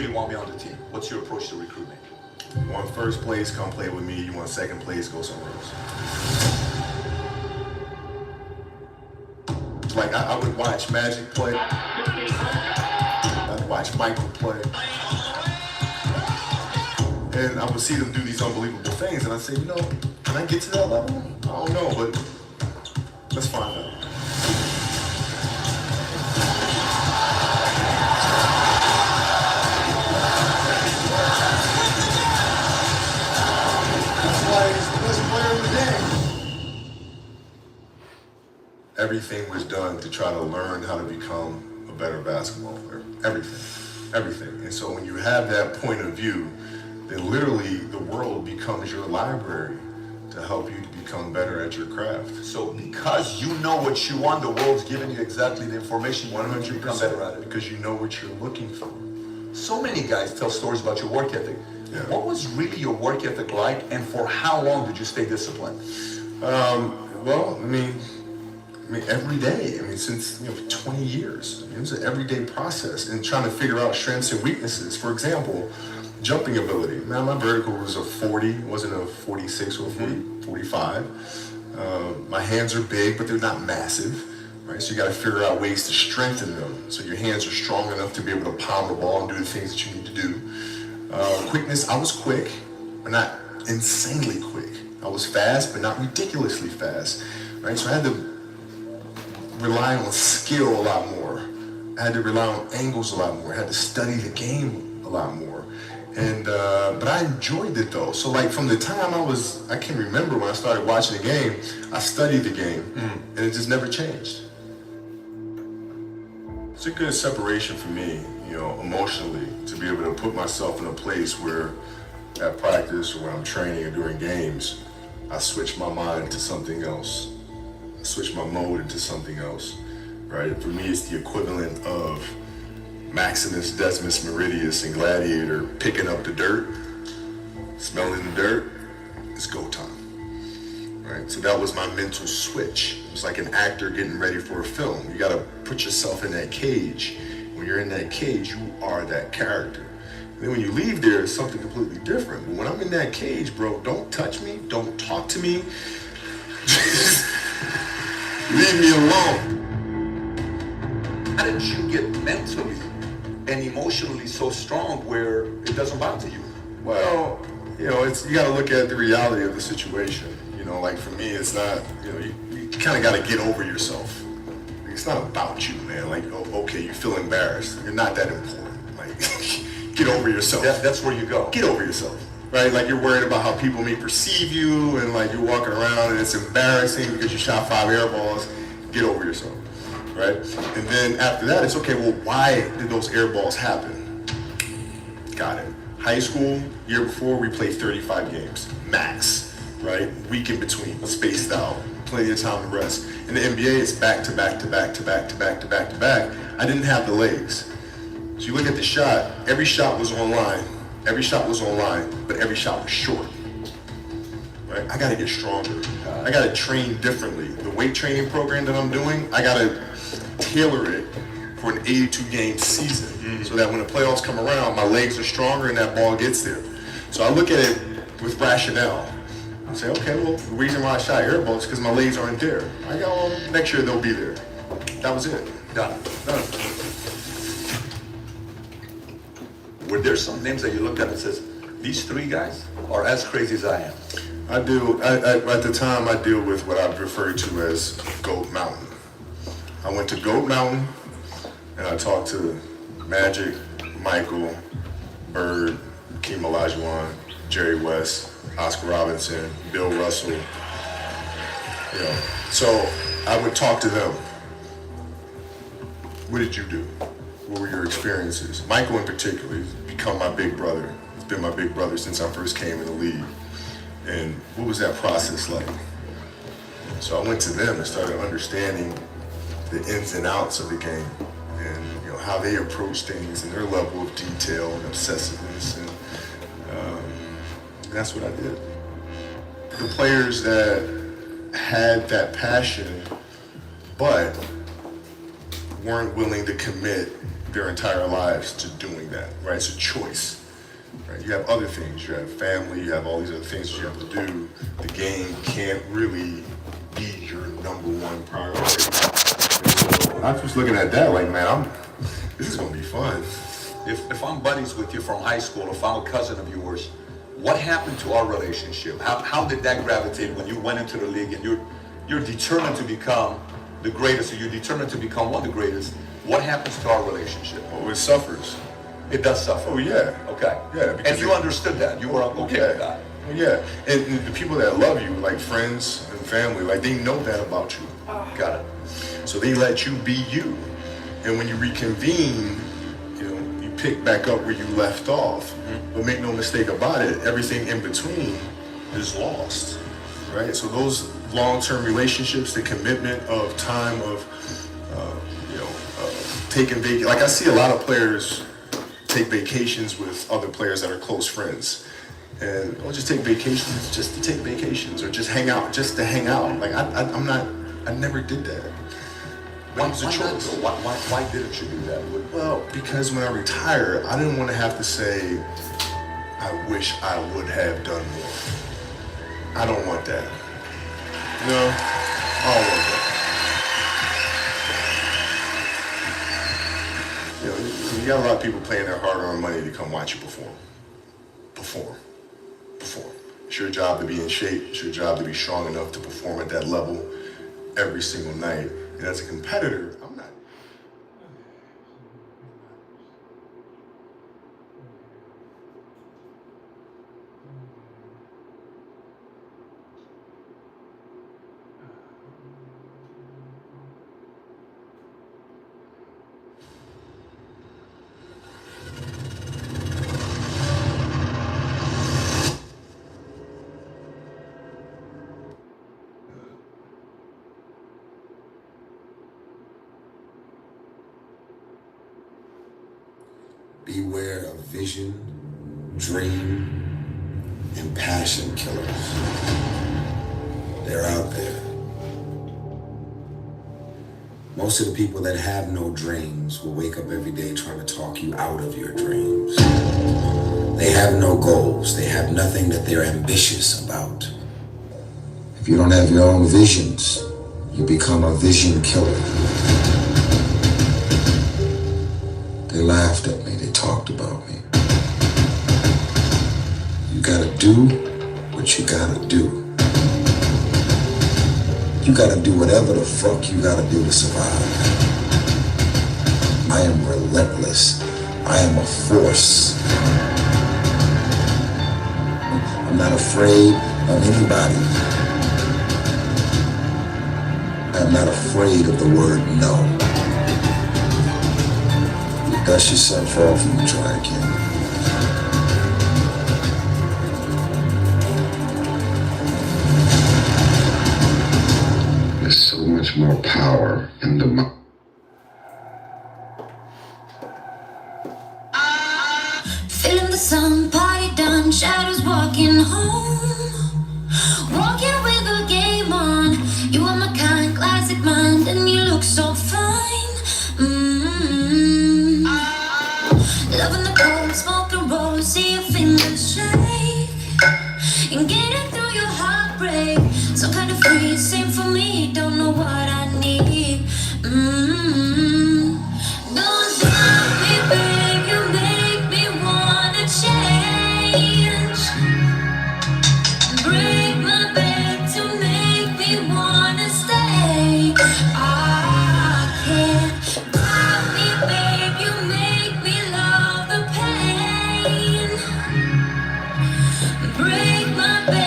really want me on the team? What's your approach to recruitment? You want first place, come play with me. You want second place, go somewhere else. Like, I would watch Magic play. I'd watch Michael play. And I would see them do these unbelievable things, and I'd say, you know, can I get to that level? I don't know, but let's find out. That's why he's the best player in the game. Everything was done to try to learn how to become a better basketball player. Everything. And so when you have that point of view, then literally the world becomes your library to help you to become better at your craft. So because you know what you want, the world's giving you exactly the information you want to become better at it. Because you know what you're looking for. So many guys tell stories about your work ethic. Yeah. What was really your work ethic like, and for how long did you stay disciplined? Well, I mean, every day. I mean, since 20 years. It was an everyday process in trying to figure out strengths and weaknesses. For example, jumping ability. Man, my vertical was a 40, wasn't a 46 or a 45. My hands are big, but they're not massive, right? So you got to figure out ways to strengthen them so your hands are strong enough to be able to pound the ball and do the things that you need to do. Quickness, I was quick, but not insanely quick. I was fast, but not ridiculously fast, right? So I had to rely on skill a lot more. I had to rely on angles a lot more. I had to study the game a lot more. And but I enjoyed it though. So like from the time I can remember when I started watching the game, I studied the game, and it just never changed. It's a good separation for me, emotionally, to be able to put myself in a place where at practice or when I'm training or during games, I switch my mind to something else. I switch my mode into something else, right? For me, it's the equivalent of Maximus Decimus Meridius in Gladiator picking up the dirt, smelling the dirt. It's go time, right? So that was my mental switch. It was like an actor getting ready for a film. You gotta put yourself in that cage. When you're in that cage, you are that character. And then when you leave there, it's something completely different. But when I'm in that cage, bro, don't touch me, don't talk to me. Leave me alone. How did you get mentally and emotionally so strong where it doesn't bother you? Well, you got to look at the reality of the situation. Like for me, it's not, you kind of got to get over yourself. It's not about you, man. Like, okay, you feel embarrassed. You're not that important. Like, get over yourself. That's where you go. Get over yourself. Right? Like you're worried about how people may perceive you, and like you're walking around and it's embarrassing because you shot 5 air balls. Get over yourself. Right? And then after that, it's okay, well, why did those air balls happen? Got it. High school, year before, we played 35 games, max, right? Week in between, spaced out, plenty of time to rest. In the NBA, it's back to back to back to back to back to back to back. I didn't have the legs. So you look at the shot, every shot was online, but every shot was short. Right? I gotta get stronger. I gotta train differently. The weight training program that I'm doing, I gotta tailor it for an 82-game season so that when the playoffs come around, my legs are stronger and that ball gets there. So I look at it with rationale. I say, okay, well, the reason why I shot air balls is because my legs aren't there. I go, well, next year they'll be there. That was it. Done. Were there some names that you looked at and says, these 3 guys are as crazy as I am? I do. At the time, I deal with what I refer to as Goat Mountain. I went to Goat Mountain, and I talked to Magic, Michael, Bird, Hakeem Olajuwon, Jerry West, Oscar Robinson, Bill Russell. So I would talk to them. What did you do? What were your experiences? Michael in particular, he's become my big brother. He's been my big brother since I first came in the league. And what was that process like? So I went to them and started understanding the ins and outs of the game and how they approach things and their level of detail and obsessiveness. And that's what I did. The players that had that passion but weren't willing to commit their entire lives to doing that, right? It's a choice. Right? You have other things, you have family, you have all these other things that you have to do. The game can't really be your number one priority. And so I was just looking at that like, man, this is gonna be fun. If I'm buddies with you from high school, if I'm a cousin of yours, what happened to our relationship? How did that gravitate when you went into the league and you're determined to become the greatest, or you're determined to become one of the greatest? What happens to our relationship? Oh, it suffers. It does suffer. Oh yeah. Okay. Yeah. And you understood that. You were okay with that. Oh, yeah. And the people that love you, like friends and family, like they know that about you. Got it. So they let you be you. And when you reconvene, you know, you pick back up where you left off. Mm-hmm. But make no mistake about it, everything in between is lost. Right? So those long-term relationships, the commitment of time of, taking vacation. Like I see a lot of players take vacations with other players that are close friends. And I'll just take vacations just to take vacations, or just hang out, just to hang out. Like I never did that. Why was a choice. Why didn't you do that? Well, because when I retire, I didn't want to have to say, I wish I would have done more. I don't want that. No, I don't want that. You know, you got a lot of people paying their hard-earned money to come watch you perform. Perform. It's your job to be in shape. It's your job to be strong enough to perform at that level every single night. And as a competitor, I'm not. Beware of vision, dream, and passion killers. They're out there. Most of the people that have no dreams will wake up every day trying to talk you out of your dreams. They have no goals. They have nothing that they're ambitious about. If you don't have your own visions, you become a vision killer. They laughed at me, they talked about me. You gotta do what you gotta do. You gotta do whatever the fuck you gotta do to survive. I am relentless. I am a force. I'm not afraid of anybody. I'm not afraid of the word no. Dust yourself off and try again. There's so much more power in the mind. Feeling the sun, party done, shadows walking home. Walking with a game on. You are my kind, classic mind, and you look so fine. Loving the cold, smoke the roll, see your fingers shake. And getting through your heartbreak. So kind of free, same for me, don't know what I need. Don't stop me, babe, you make me wanna change. Break my back to make me wanna stay. I can't stop me, babe, you make me love the pain. Break my back.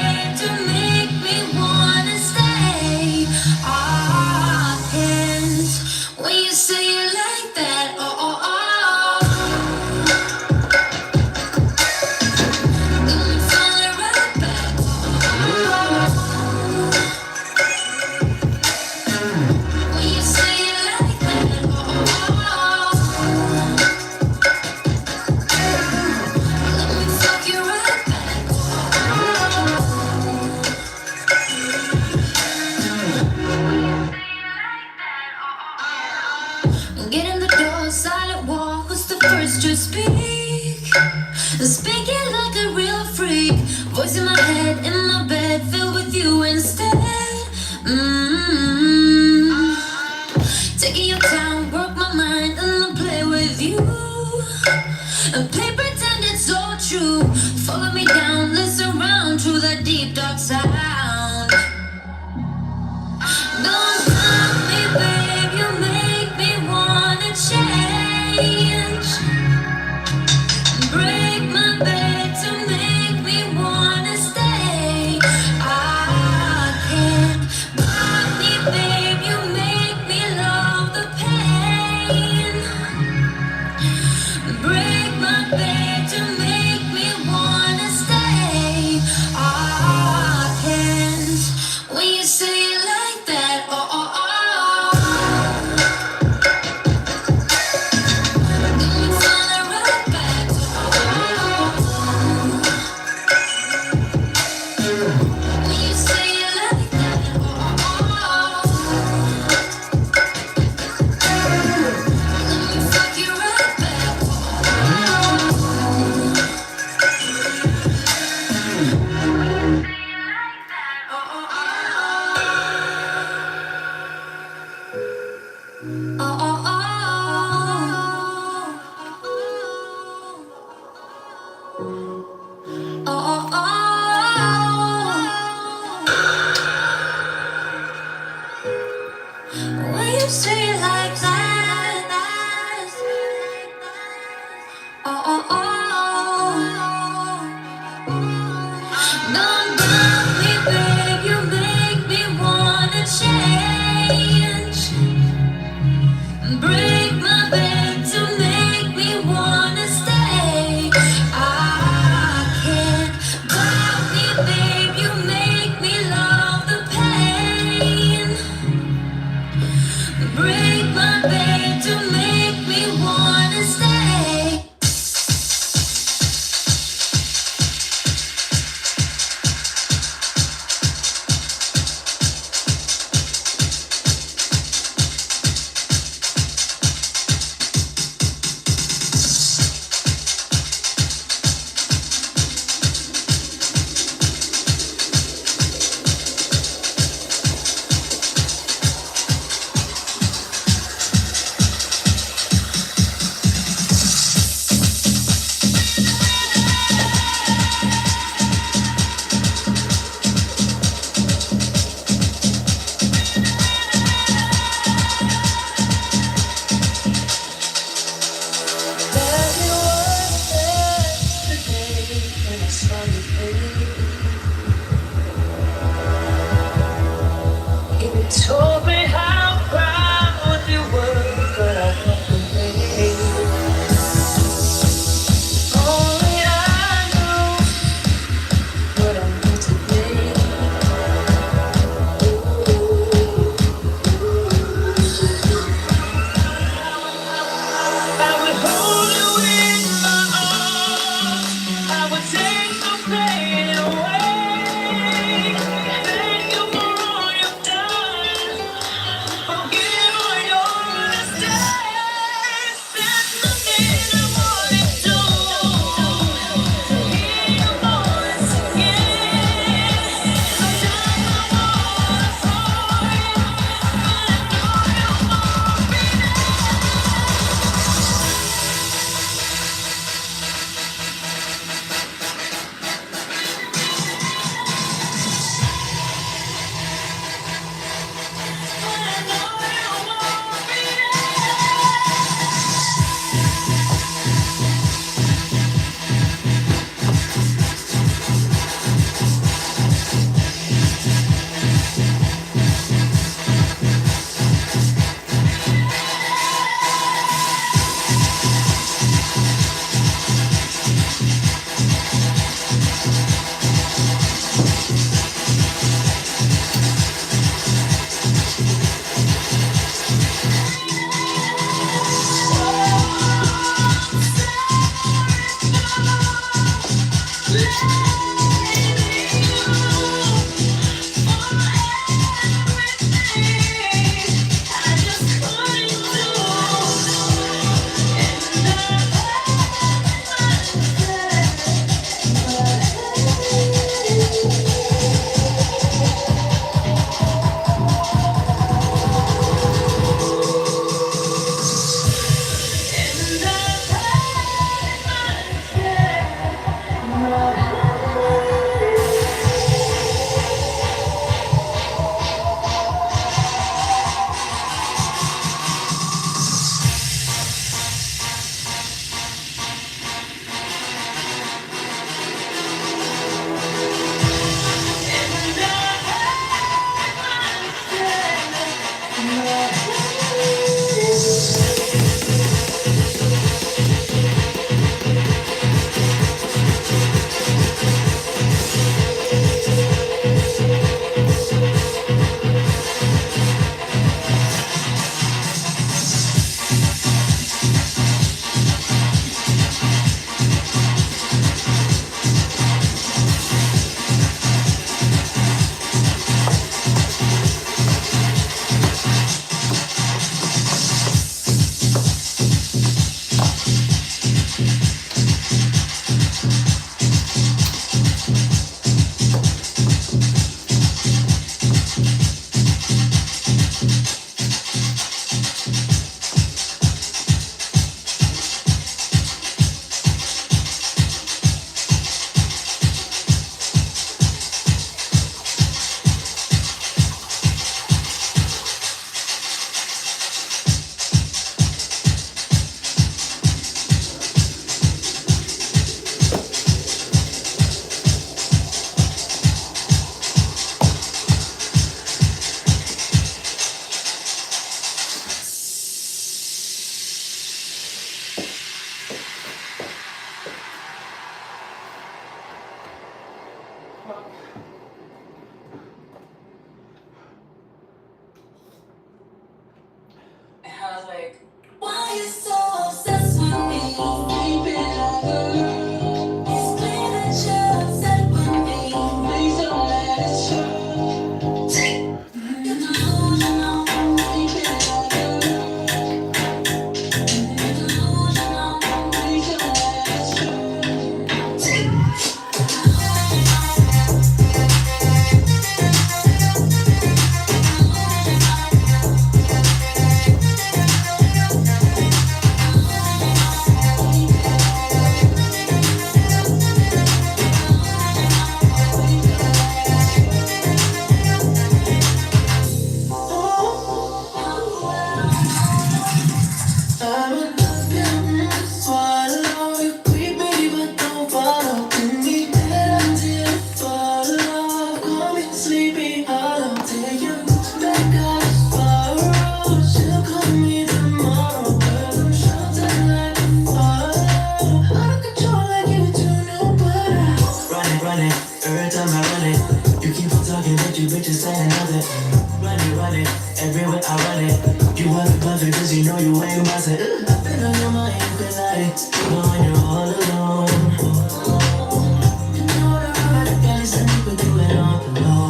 Speaking like a real freak, voice in my head, in my bed, filled with you instead. Taking your time, work my mind, and then play with you. And play pretend it's all true. Follow me down, listen around to that deep dark sound. Don't stop me, babe, you make me wanna change. Break my bed to make me wanna stay. I can't block me, babe, you make me love the pain. Break my bed to make me wanna stay. I can't. When you say it like that, oh, oh, oh. Then you turn it right back to when you say it like that, oh, oh, let me fuck you right back, oh, oh, oh, oh, oh. When you say it like that, oh, oh, oh. Don't doubt me, babe, you make me wanna change. Break my bed to make me wanna stay. I run it. Every time I run it, you keep on talking, but you bitches saying nothing. Run it, everywhere I run it. You have it perfect, cause you know you ain't about it. I've been on your mind, you can lie. You know when you're all alone. You know what I run, I can't listen, you can do it on the low.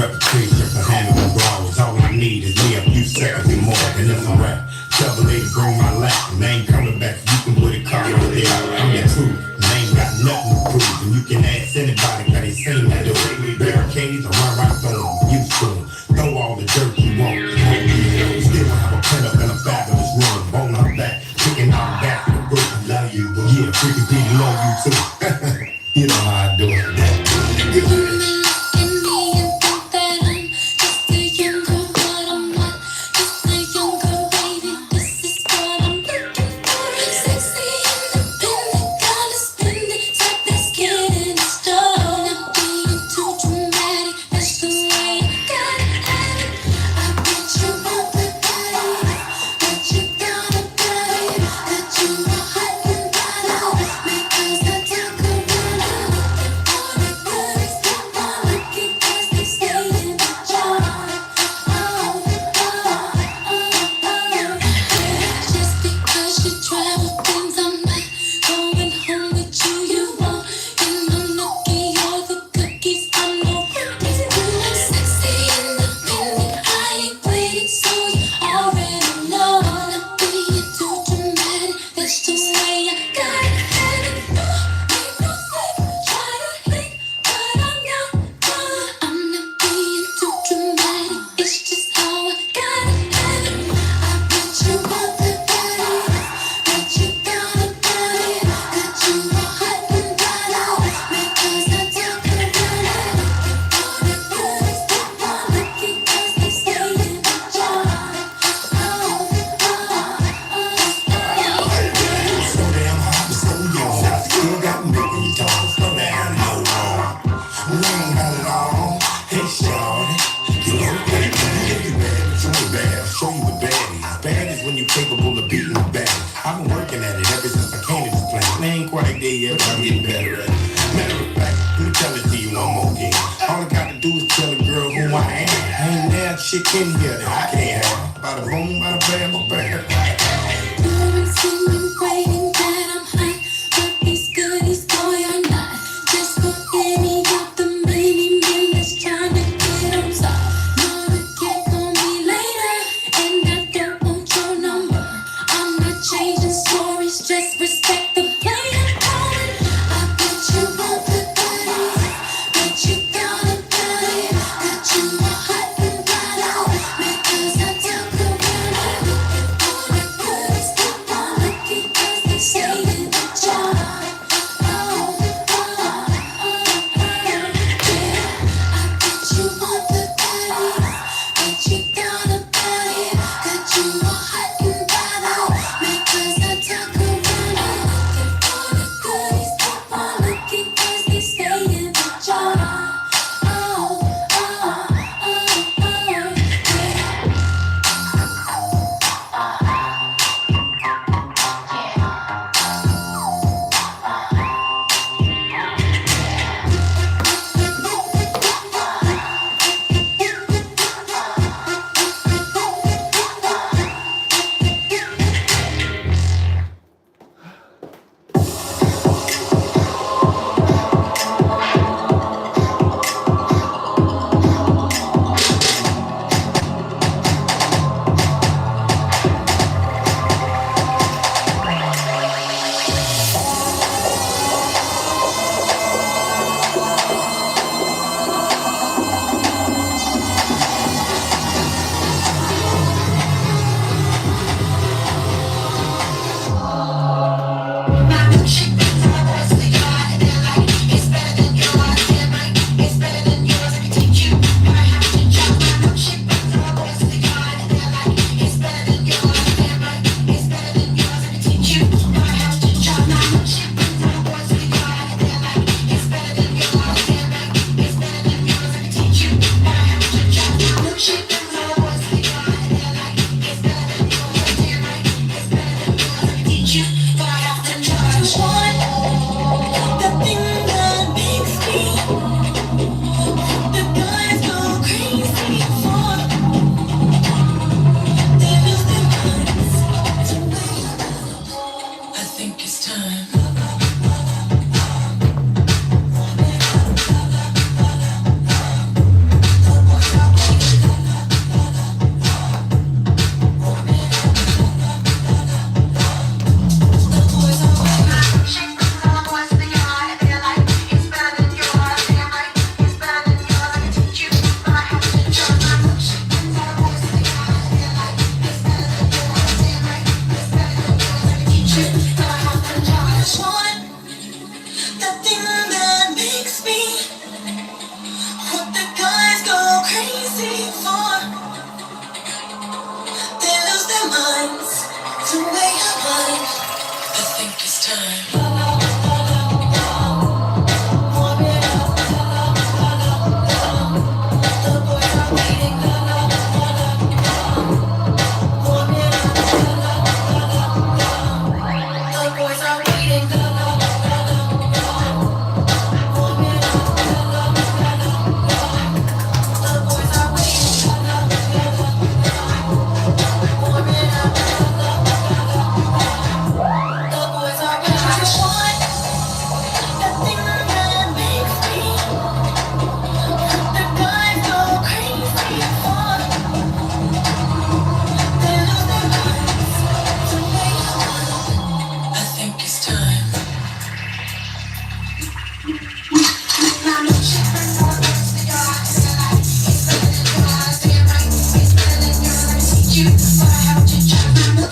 reputation for handling brawls. All I need is me a few seconds and more, and it's a rap. Tell the lady bring my lap, and I ain't coming back. You can put a car over there. I'm the truth, and I ain't got nothing to prove. And you can ask anybody, cause they seen me do it. Barricades, I run right through them. Used to them. Throw all the dirt you want. Still have a pen up in a fabulous room. Bone up back, picking out back to the book. I love you, boo. Yeah, freaking people love you too. You know how I do it.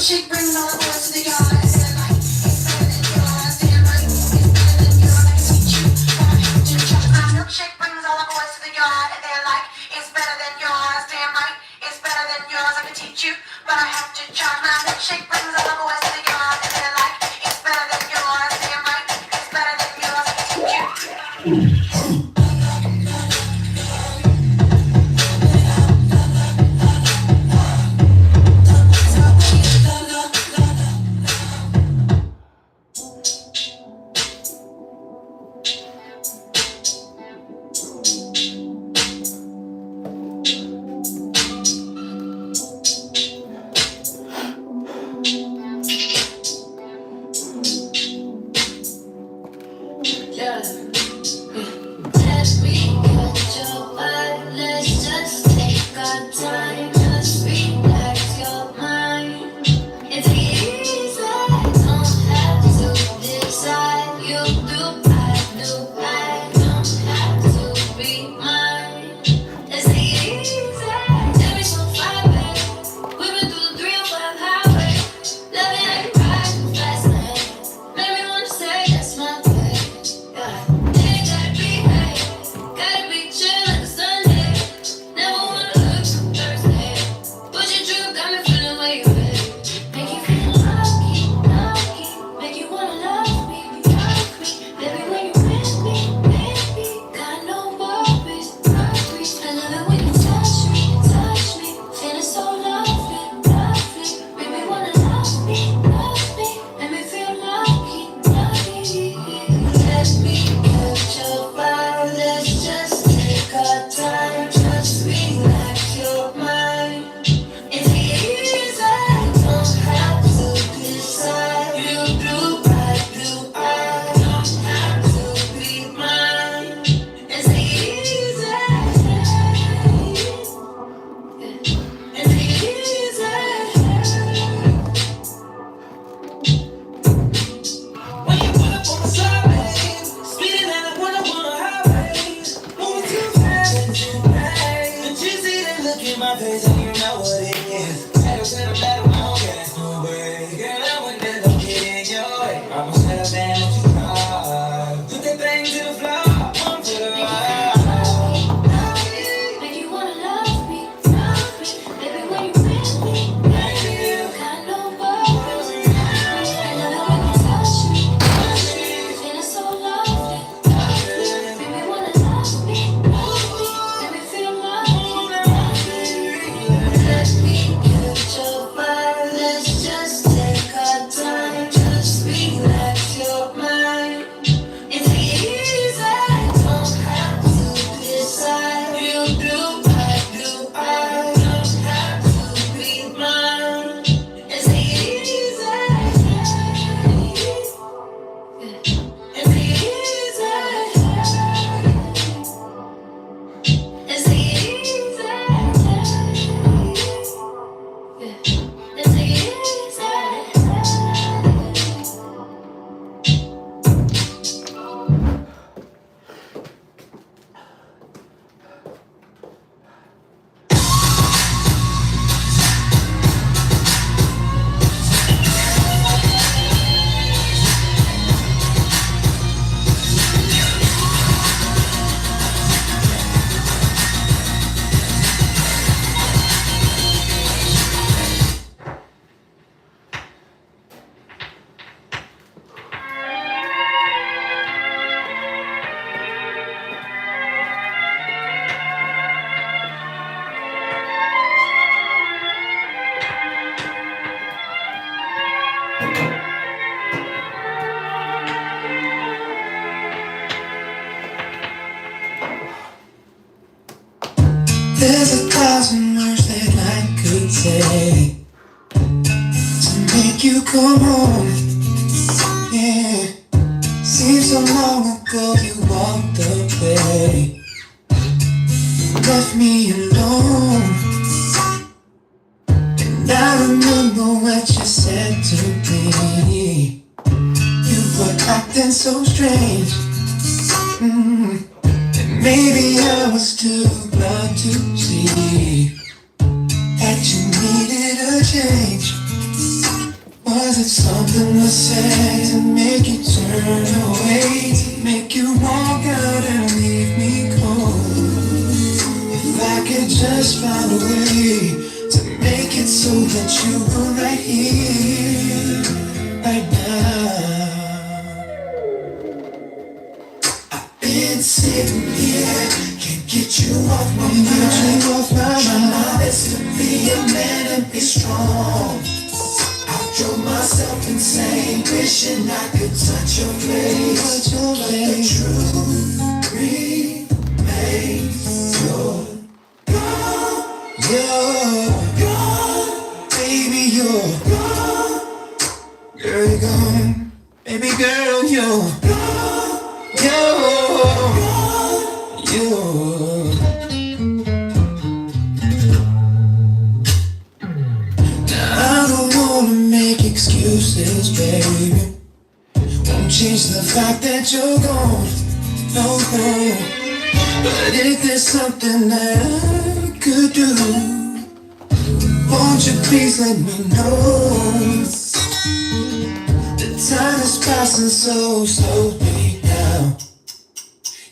milkshake brings all the boys to the yard. And they're like, it's better than yours. Damn right, it's better than yours. I can teach you, but I have to try. My milkshake brings all the boys to the yard. And they're like, it's better than yours. Damn right, it's better than yours. I can teach you, but I have to charge. My milkshake brings all the boys to the yard. And they're like, it's better than yours. Damn right, it's better than yours. I can teach you. There's 1,000 words that I could say to make you come home. Yeah, seems so long ago you walked away, left me alone. And I remember what you said to me. You were acting so strange. And maybe I was too blind to see that you needed a change. turn away to make you walk out and leave me cold. If I could just find a way to make it so that you were right here, right now. I've been sitting here, can't get you off my mind. Trying my best to be a man and be strong. Drove myself insane, wishing I could touch your face. But the truth remains, baby, you're gone. Girl, you're gone. Baby girl, you're I don't wanna make excuses, baby. Won't change the fact that you're gone. No, no. But if there's something that I could do, won't you please let me know? The time is passing so slowly now.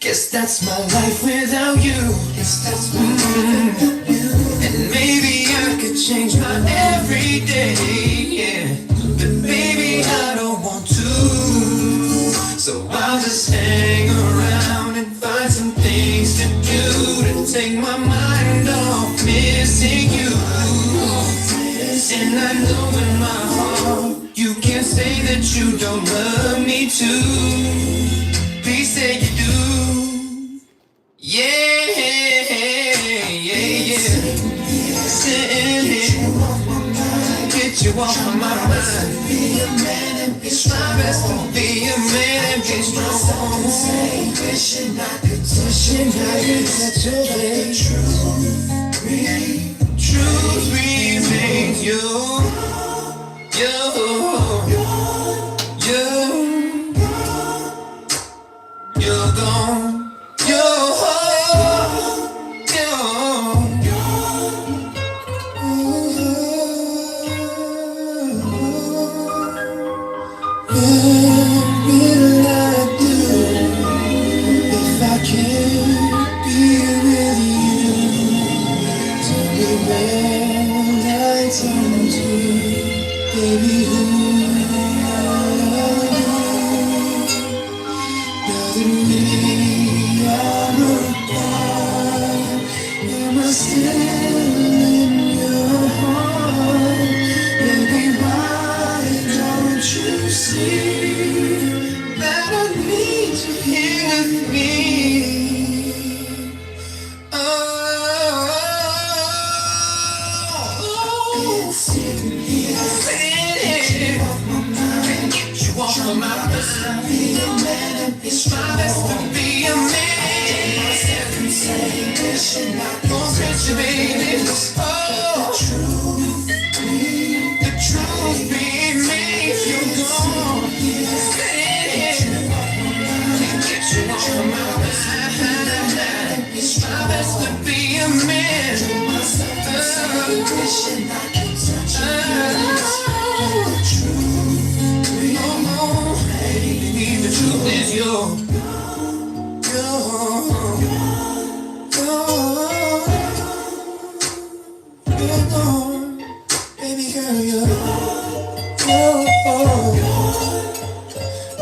Guess that's my life without you. Guess that's my life without you. And maybe I could change my everyday, yeah. But baby, I don't want to. So I'll just hang around and find some things to do to take my mind off missing you. And I know in my heart you can't say that you don't love me too. Please say you do. Yeah, yeah, yeah. Sitting here, get you off of my mind. It's my best to be a man and be strong. Wishing I could touch your face. Truth remains you. You're gone.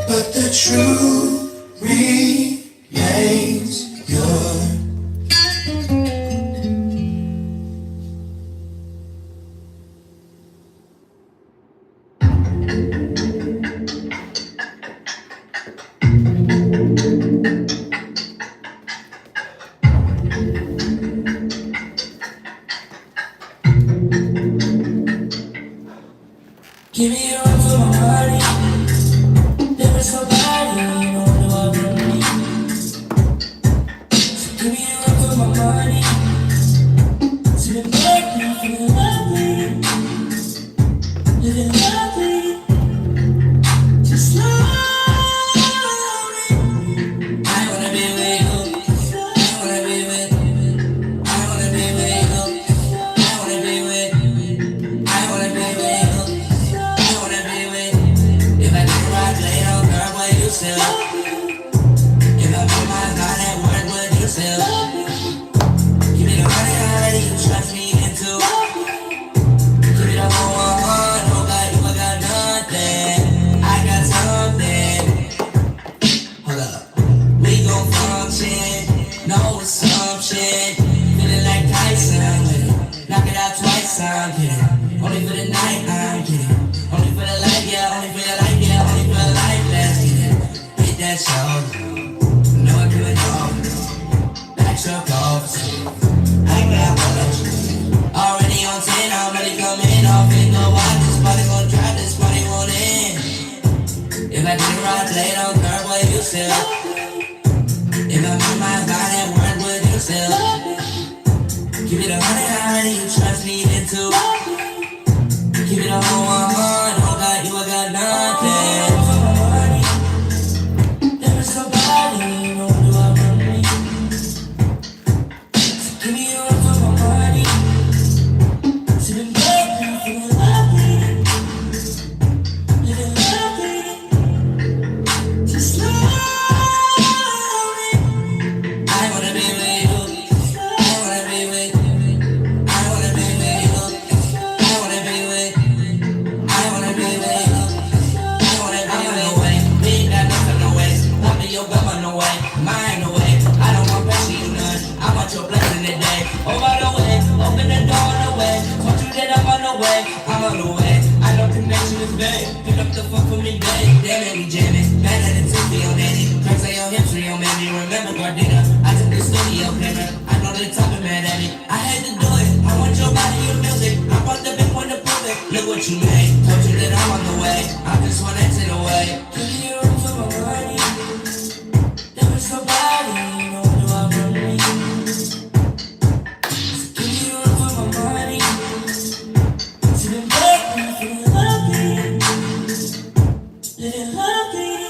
But the truth remains yours. Give me your arms for my body. There is nobody, you don't know I really need. Give me your arms for my body. To make me feel lovely. Living lovely. Just slowly. I wanna be with you. I wanna be with you. I wanna be with you. I wanna be with you. I wanna be with you. I wanna be with you. Knock it out twice, I'm kidding. Only for the night, I'm kidding. Only for the life, yeah, only for your life, yeah, only for the life, let's get it. Hit that show. No, I couldn't go. Backstroke off. I got much. Already on 10, I'm ready coming off and go out. This party gon' drive, this party won't end. If I did it right, lay on curve, what you still? If I put my mind at work, would you still? Keep it 100, already you trust me into. Keep it a whole 100, don't got you, I got nothing. There is nobody, no one do I run me. So give me a run for my money. Sitting back, feeling lovely. Living lovely. Just slowly. I wanna be with you. I wanna be with you. I wanna be with you. I wanna be with you. I wanna be with you. I wanna be with you. We ain't got nothing no waste. Pop me your gum on the way. Mine the way. I don't want pressure you none. I want your blessing today. Oh by the way, open the door on the way. Told you that I'm on the way. I'm on the way. I know connection is big. Pick up the phone for me, babe. Damn it, we jamming. Mad at the TV on Danny. Cracks on your hips, on your mammy. Remember Gardena. I took the studio camera. I know they talking mad at me. I had to do it. I want your body, your music. I brought the big one to prove it. Look what you made. Told you that I'm on the way. I just want to take it away. Give me a run for my money. There is nobody, no one do I run me. So give me a run for my money. Sitting back, feeling lovely. Living lovely.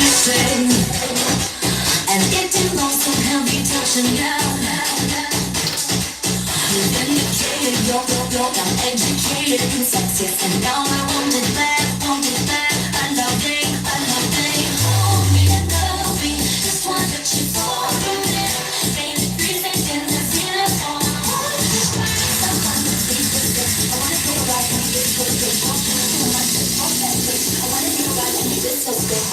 say. And it involves some heavy touching down. You've indicated you're educated in sexes, and now I want it back, I love it, hold me and love me, just want that you for a minute, baby, breathing in the uniform. I wanna feel right when you so good, I wanna feel right when you so good.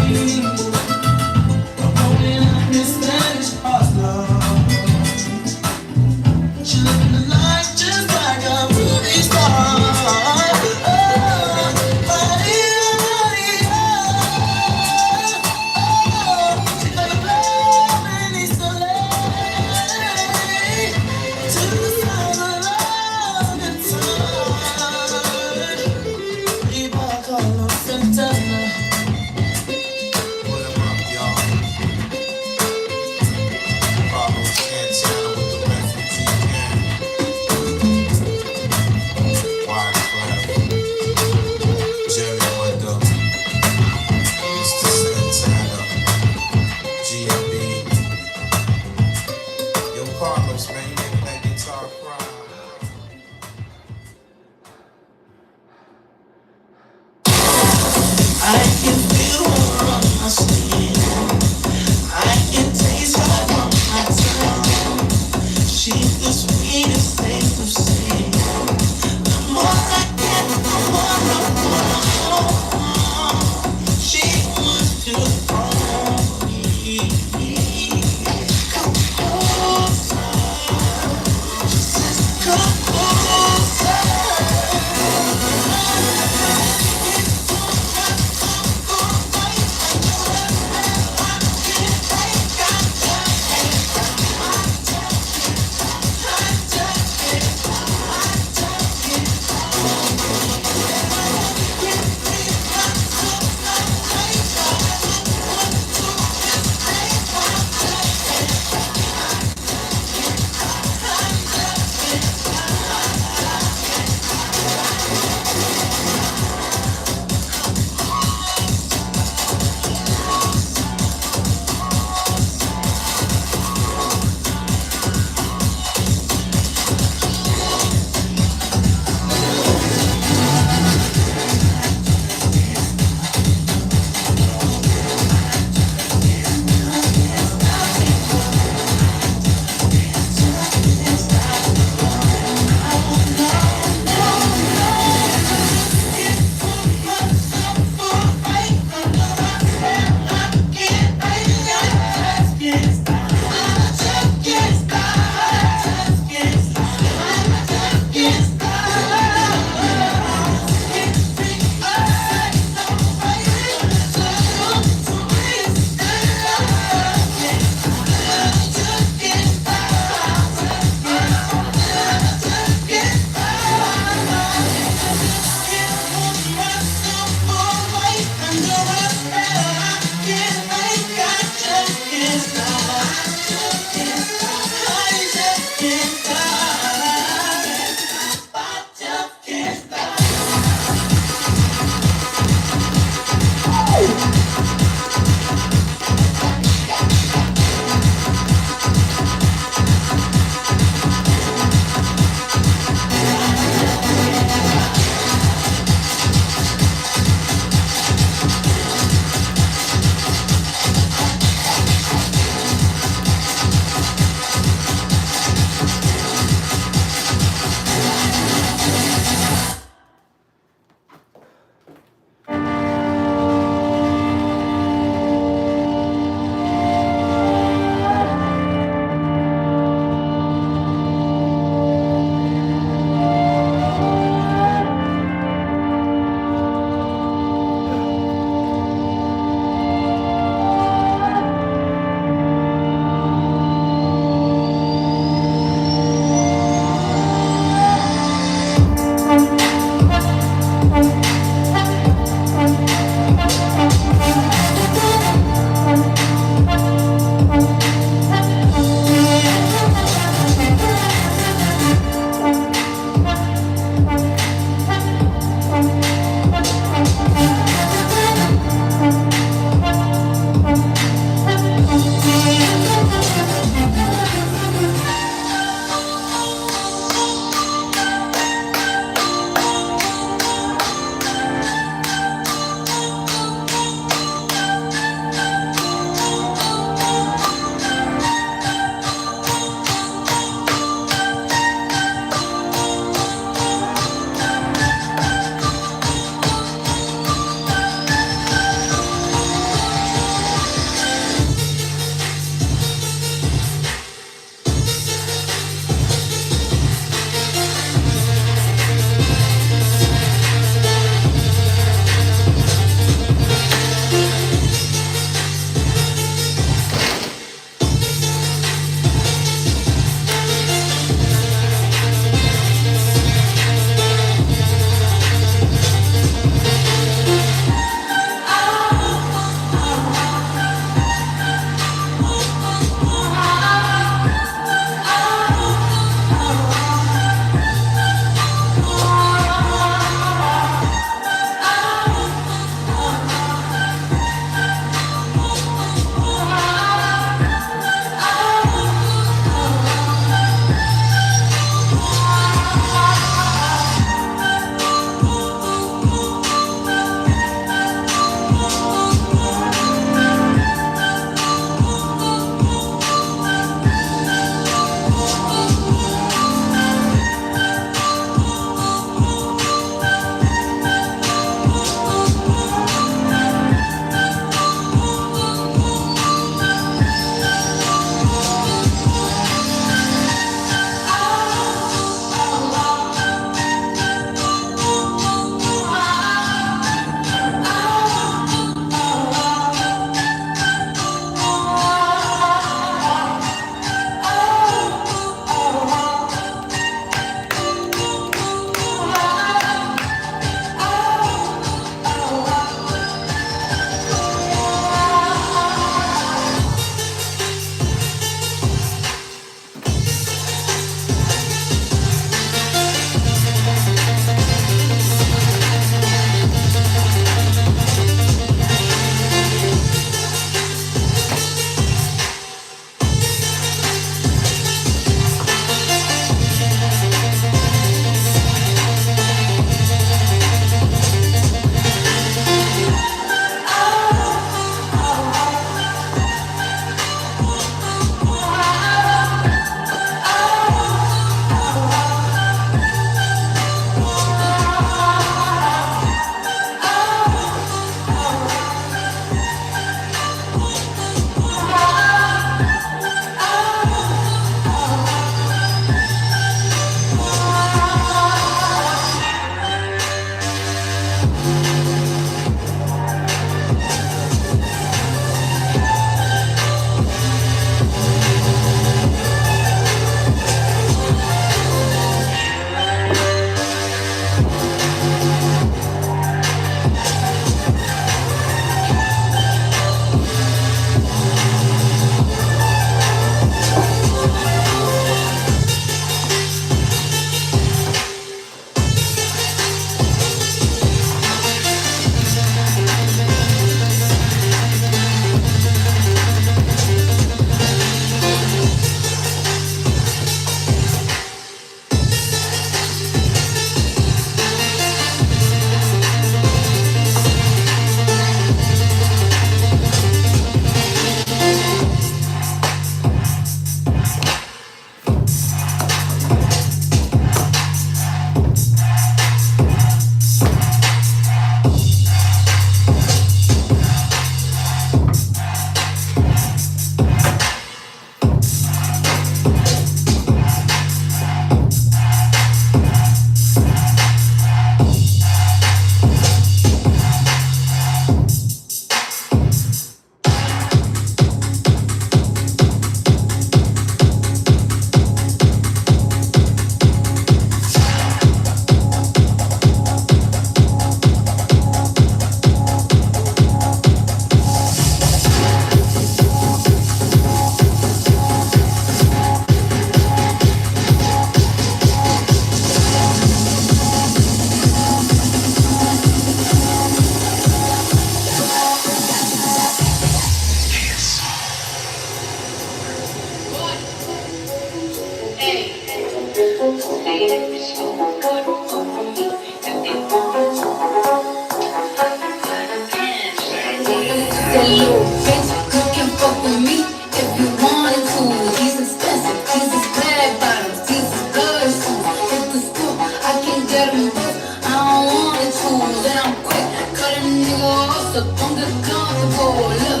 so don't get comfortable. Look,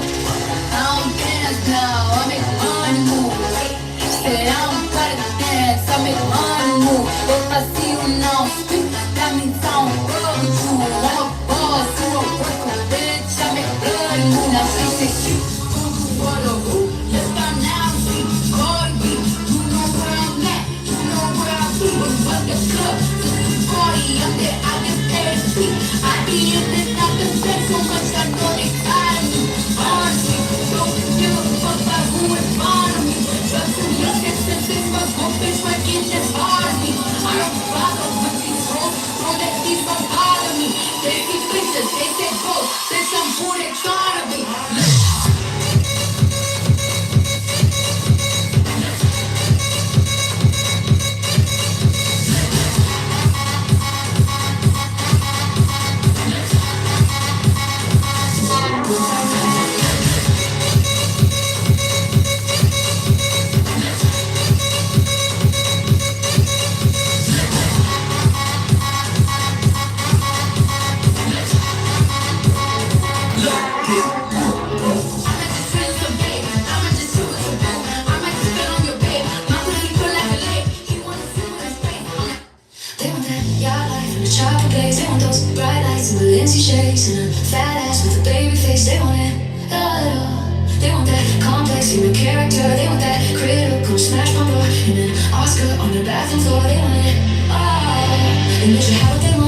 I don't dance now, I make money move. Say I don't gotta dance, I make money move. If I see you now speak, that means I don't fuck with you. I'm a boss, you a worker, bitch. I make bloody move. Now she say she for the who? Let's start now, she Cardi B. You know where I'm at, you know where I be. Fuck the club, this is party. I'm there, I get paid to be. I be in and out the bed so much, I know they tired of me. Honestly, don't give a fuck about who is fond of me. Just to look at the six months, go bitch, my kid that's hard of me. I don't bother with these hoes, don't let these hoes bother me. They see pictures, they say ghosts, bitch, I'm who they trying to be. They want that yacht life and the chopper blaze. They want those bright lights and Balenci shades and a fat ass with a baby face. They want it all. They want that complex human character. They want that critter come smash my door and an Oscar on the bathroom floor. They want it all. And they should have what they want.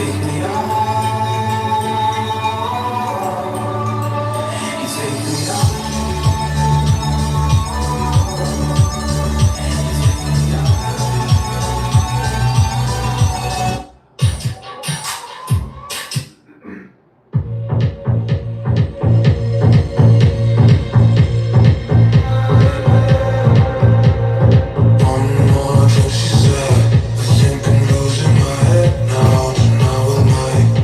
One more thing she said, I think I'm losing my head now. Tonight with my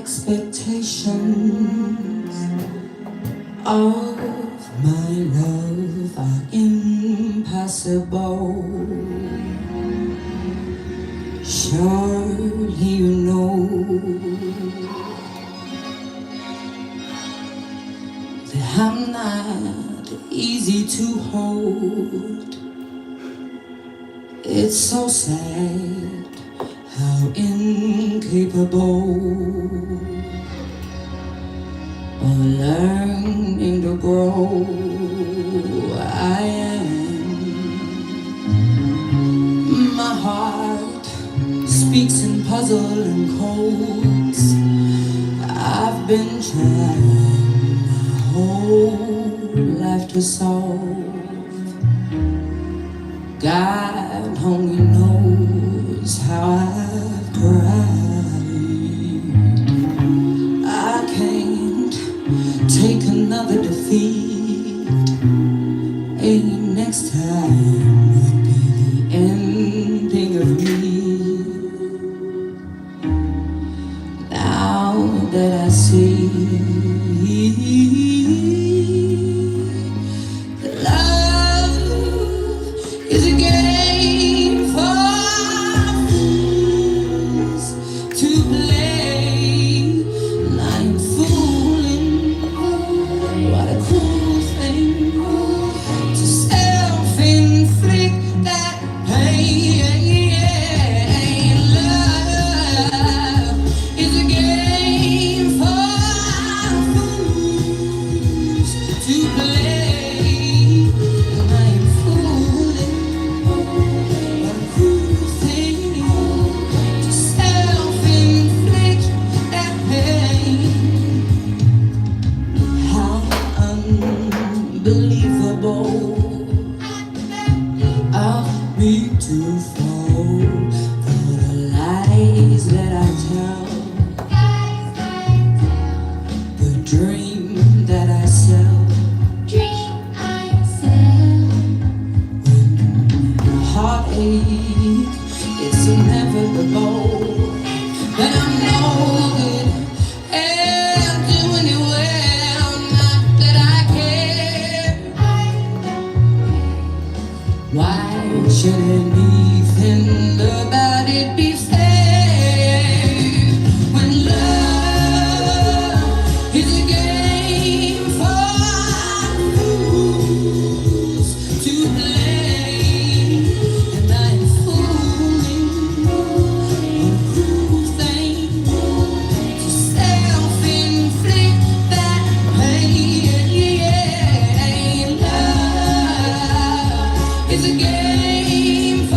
expectations of my love are impossible. Surely you know that I'm not easy to hold. It's so sad how incapable of learning to grow I am. My heart speaks in puzzle and codes. I've been trying my whole life to solve. God only knows how I've cried. I can't take another defeat. Ain't next time would be the ending of me. Now that I see that love is a game for fools to play. And I ain't fooling. What a cruel thing to self-inflict that pain. Love is a game for fools to play. And I ain't fooling. What a cruel thing to self-inflict that pain. How unbelievable of me to fall for the lies that I tell, the dream that I sell. When heartache, it's inevitable that I'm no good at doing it well. Not that I care. Why should anything about it be fair when love is a game for fools to play? And I ain't fooling. What a cruel thing to self-inflict that pain. Love is a game for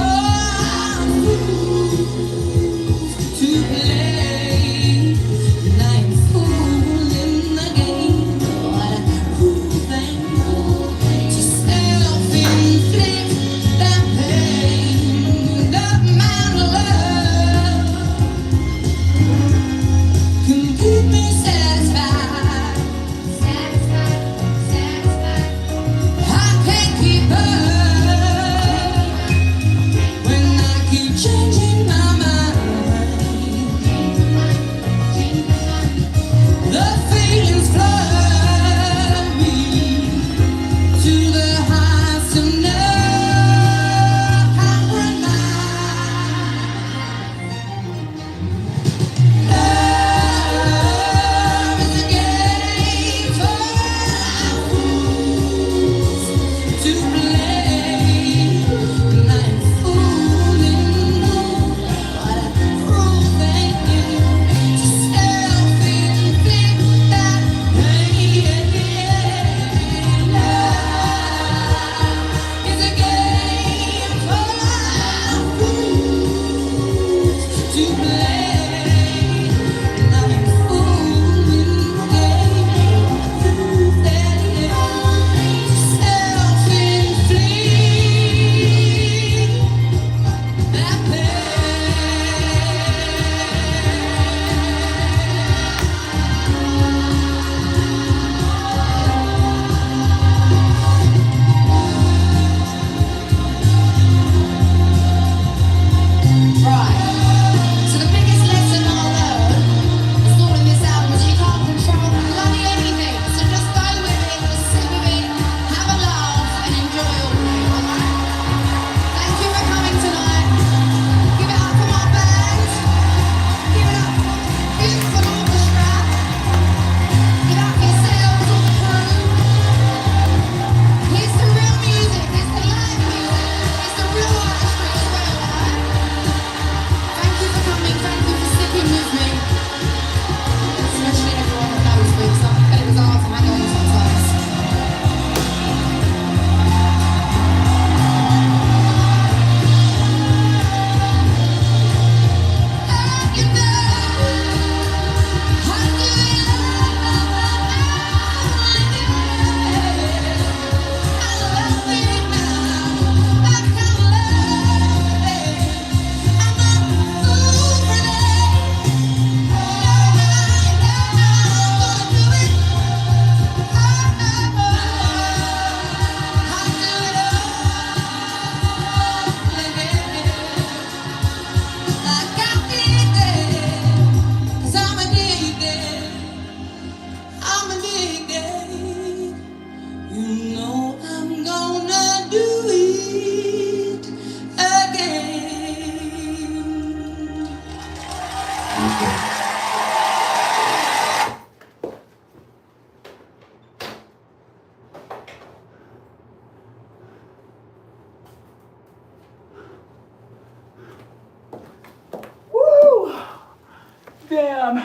Damn.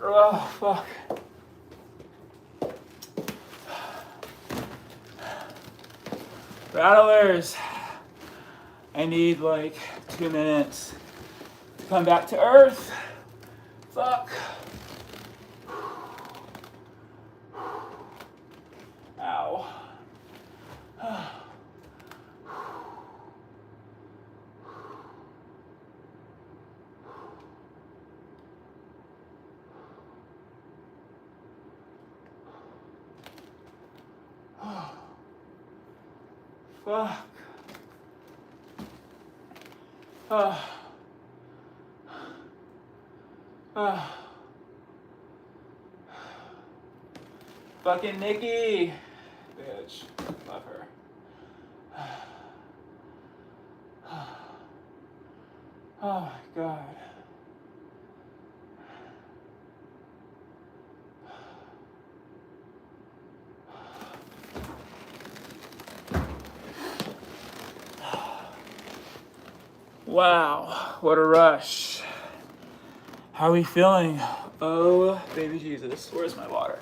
Oh, fuck. Rattlers, I need like 2 minutes to come back to Earth. Fuck. Ow. Fuck. Fucking Nikki. Bitch. Love her. Oh my god. Wow, what a rush. How are we feeling? Oh, baby Jesus, where's my water?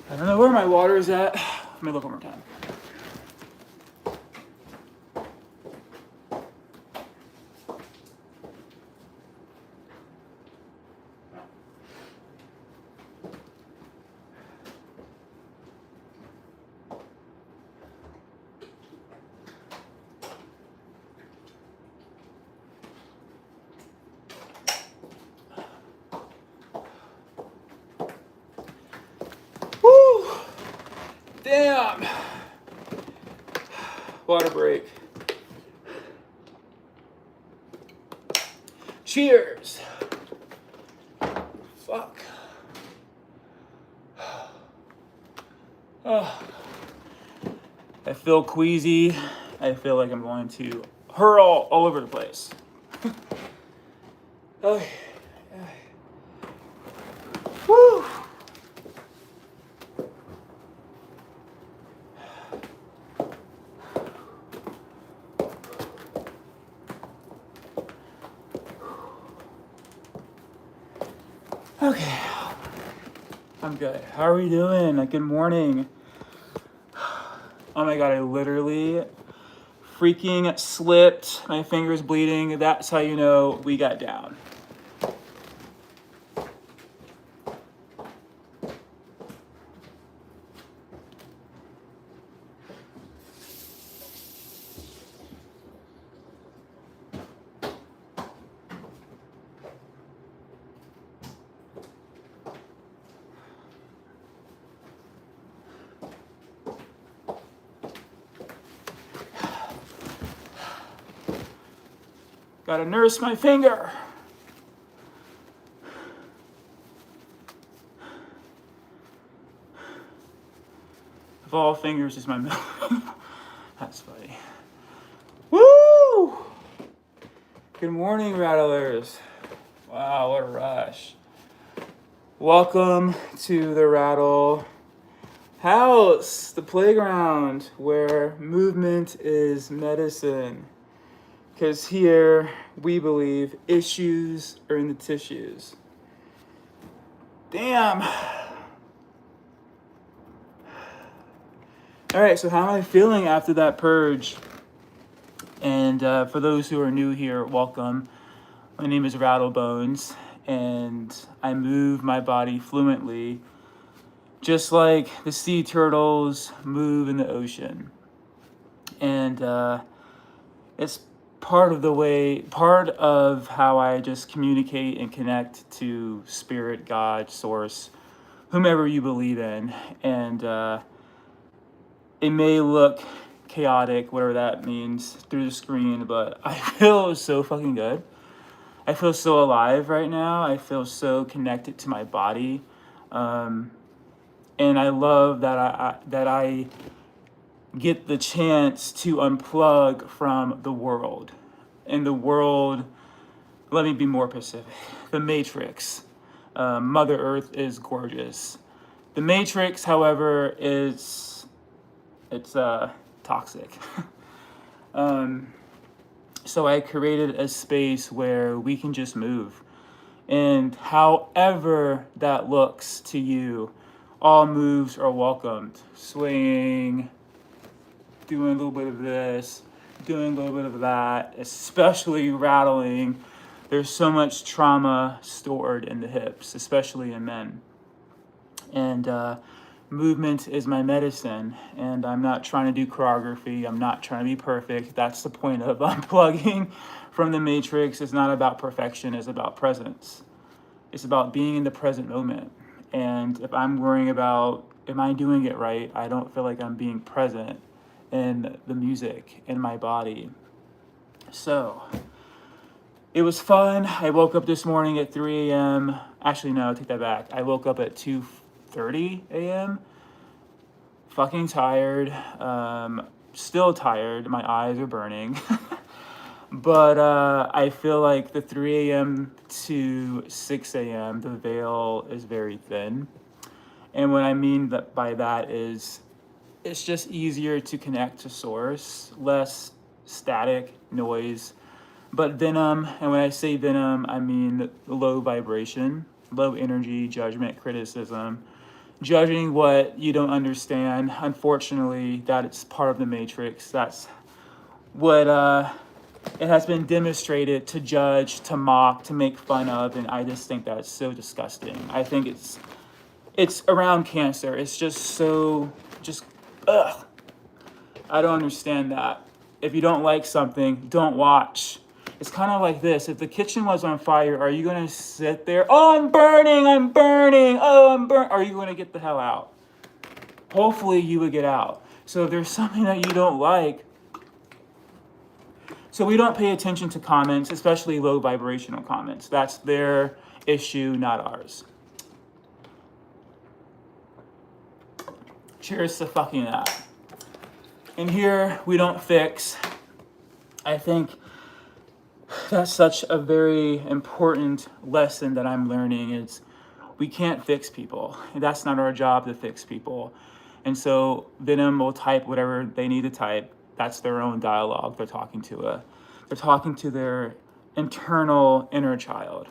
I don't know where my water is at. Let me look one more time. Woo! Damn. Water break. Cheers. Fuck. Oh. I feel queasy. I feel like I'm going to hurl all over the place. Okay. Woo. Okay, I'm good. How are we doing? Good morning. Oh my god, I literally freaking slipped. My finger's bleeding. That's how you know we got down. Gotta nurse my finger. Of all fingers is my middle. That's funny. Woo! Good morning, Rattlers. Wow, what a rush. Welcome to the Rattlehouse, the playground where movement is medicine. Because here, we believe issues are in the tissues. Damn. All right, so how am I feeling after that purge? And for those who are new here, welcome. My name is RattleBones, and I move my body fluently, just like the sea turtles move in the ocean. And it's part of how I just communicate and connect to spirit, God, source, whomever you believe in. And it may look chaotic, whatever that means, through the screen, but I feel so fucking good. I feel so alive right now. I feel so connected to my body. And I love that I get the chance to unplug from the world. And the world, let me be more specific. The Matrix. Mother Earth is gorgeous. The Matrix, however, it's toxic. So I created a space where we can just move. And however that looks to you, all moves are welcomed. Swaying, doing a little bit of this, doing a little bit of that, especially rattling. There's so much trauma stored in the hips, especially in men. And movement is my medicine, and I'm not trying to do choreography. I'm not trying to be perfect. That's the point of unplugging from the Matrix. It's not about perfection. It's about presence. It's about being in the present moment. And if I'm worrying about, am I doing it right? I don't feel like I'm being present in the music, in my body. So it was fun. I woke up this morning at 3 a.m. Actually, no, take that back. I woke up at 2:30 a.m. Fucking tired. Still tired. My eyes are burning. But I feel like the 3 a.m. to 6 a.m., the veil is very thin. And what I mean by that is it's just easier to connect to source, less static noise. But Venom, and when I say Venom, I mean low vibration, low energy, judgment, criticism, judging what you don't understand. Unfortunately, that it's part of the Matrix. That's what it has been demonstrated to judge, to mock, to make fun of, and I just think that's so disgusting. I think it's around cancer. It's just so, ugh. I don't understand that. If you don't like something, don't watch. It's kind of like this. If the kitchen was on fire, are you going to sit there? Oh, I'm burning. Oh, I'm burning. Are you going to get the hell out? Hopefully you would get out. So if there's something that you don't like, so we don't pay attention to comments, especially low vibrational comments. That's their issue, not ours. Cheers to fucking that. And here we don't fix. I think that's such a very important lesson that I'm learning is we can't fix people. That's not our job to fix people. And so Venom will type whatever they need to type. That's their own dialogue. They're talking to their internal inner child.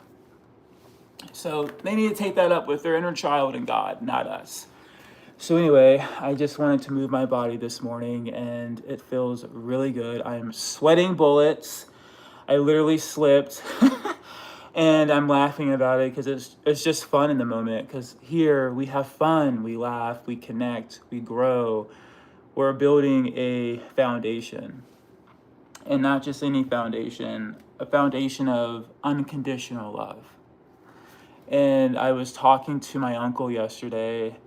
So they need to take that up with their inner child and God, not us. So anyway, I just wanted to move my body this morning and it feels really good. I'm sweating bullets. I literally slipped and I'm laughing about it because it's just fun in the moment, because here we have fun, we laugh, we connect, we grow. We're building a foundation, and not just any foundation, a foundation of unconditional love. And I was talking to my uncle yesterday,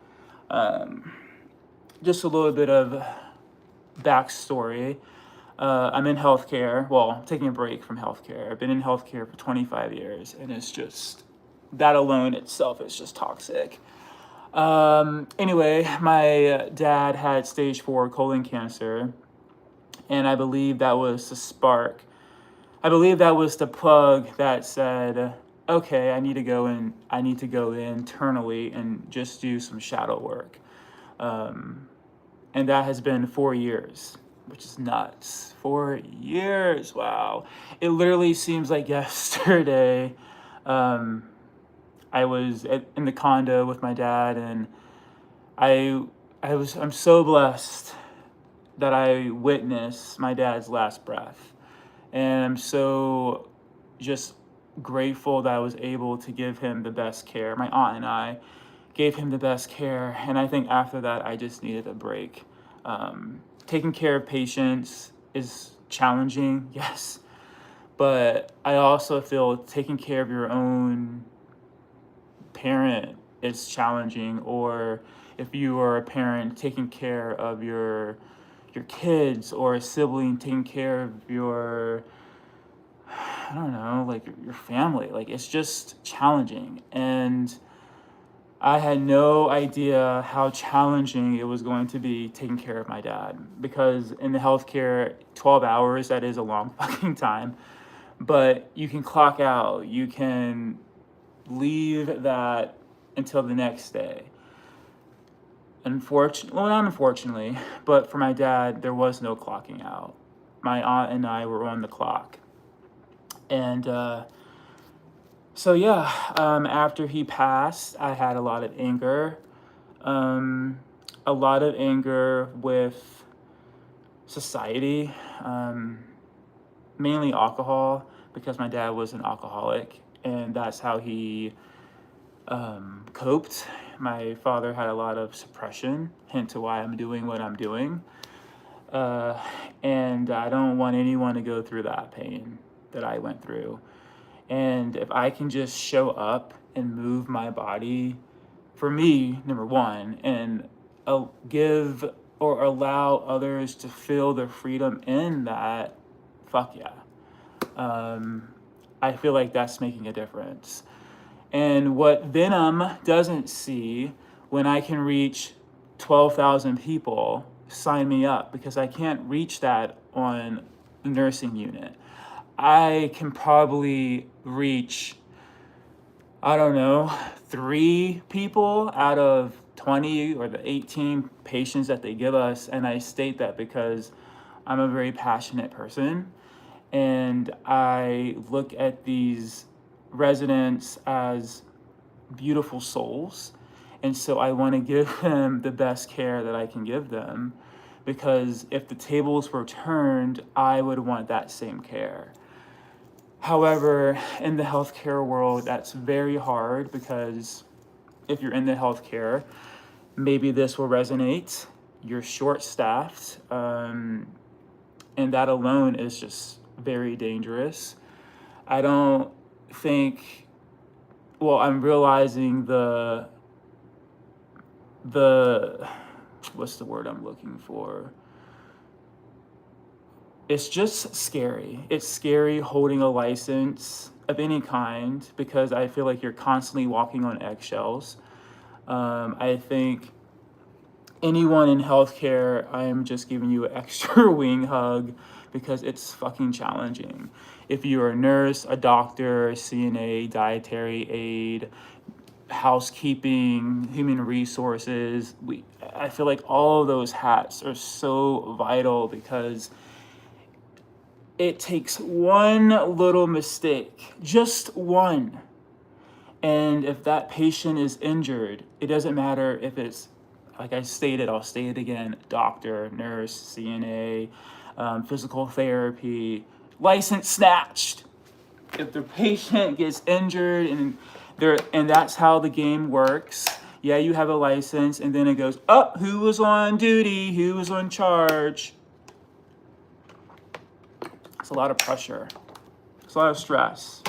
just a little bit of backstory. I'm in healthcare. Well, I'm taking a break from healthcare. I've been in healthcare for 25 years, and it's just, that alone itself is just toxic. Anyway, my dad had stage 4 colon cancer, and I believe that was the spark. I believe that was the plug that said, okay, I need to go internally and just do some shadow work. And that has been 4 years, which is nuts. 4 years, wow. It literally seems like yesterday. I was in the condo with my dad, and I'm so blessed that I witnessed my dad's last breath. And I'm so just grateful that I was able to give him the best care. My aunt and I gave him the best care. And I think after that, I just needed a break. Taking care of patients is challenging, yes. But I also feel taking care of your own parent is challenging, or if you are a parent, taking care of your your kids or a sibling taking care of your, I don't know, like your family. Like it's just challenging. And I had no idea how challenging it was going to be taking care of my dad, because in the healthcare, 12 hours, that is a long fucking time. But you can clock out, you can leave that until the next day. Unfortunately, well, not unfortunately, but for my dad, there was no clocking out. My aunt and I were on the clock. And so, yeah, after he passed, I had a lot of anger. A lot of anger with society, mainly alcohol, because my dad was an alcoholic, and that's how he coped. My father had a lot of suppression, hint to why I'm doing what I'm doing. And I don't want anyone to go through that pain that I went through. And if I can just show up and move my body, for me, number one, and give or allow others to feel the freedom in that, fuck yeah. I feel like that's making a difference. And what Venom doesn't see, when I can reach 12,000 people, sign me up, because I can't reach that on the nursing unit. I can probably reach, I don't know, 3 people out of 20 or the 18 patients that they give us. And I state that because I'm a very passionate person, and I look at these residents as beautiful souls. And so I want to give them the best care that I can give them, because if the tables were turned, I would want that same care. However, in the healthcare world, that's very hard, because if you're in the healthcare, maybe this will resonate. You're short-staffed, and that alone is just very dangerous. I don't think, well, I'm realizing the what's the word I'm looking for? It's just scary. It's scary holding a license of any kind, because I feel like you're constantly walking on eggshells. I think anyone in healthcare, I am just giving you an extra wing hug, because it's fucking challenging. If you're a nurse, a doctor, CNA, dietary aide, housekeeping, human resources, I feel like all of those hats are so vital, because it takes one little mistake, just one. And if that patient is injured, it doesn't matter if it's, like I stated, I'll say it again, doctor, nurse, CNA, physical therapy, license snatched. If the patient gets injured and that's how the game works, yeah, you have a license, and then it goes, oh, who was on duty, who was on charge? It's a lot of pressure. It's a lot of stress.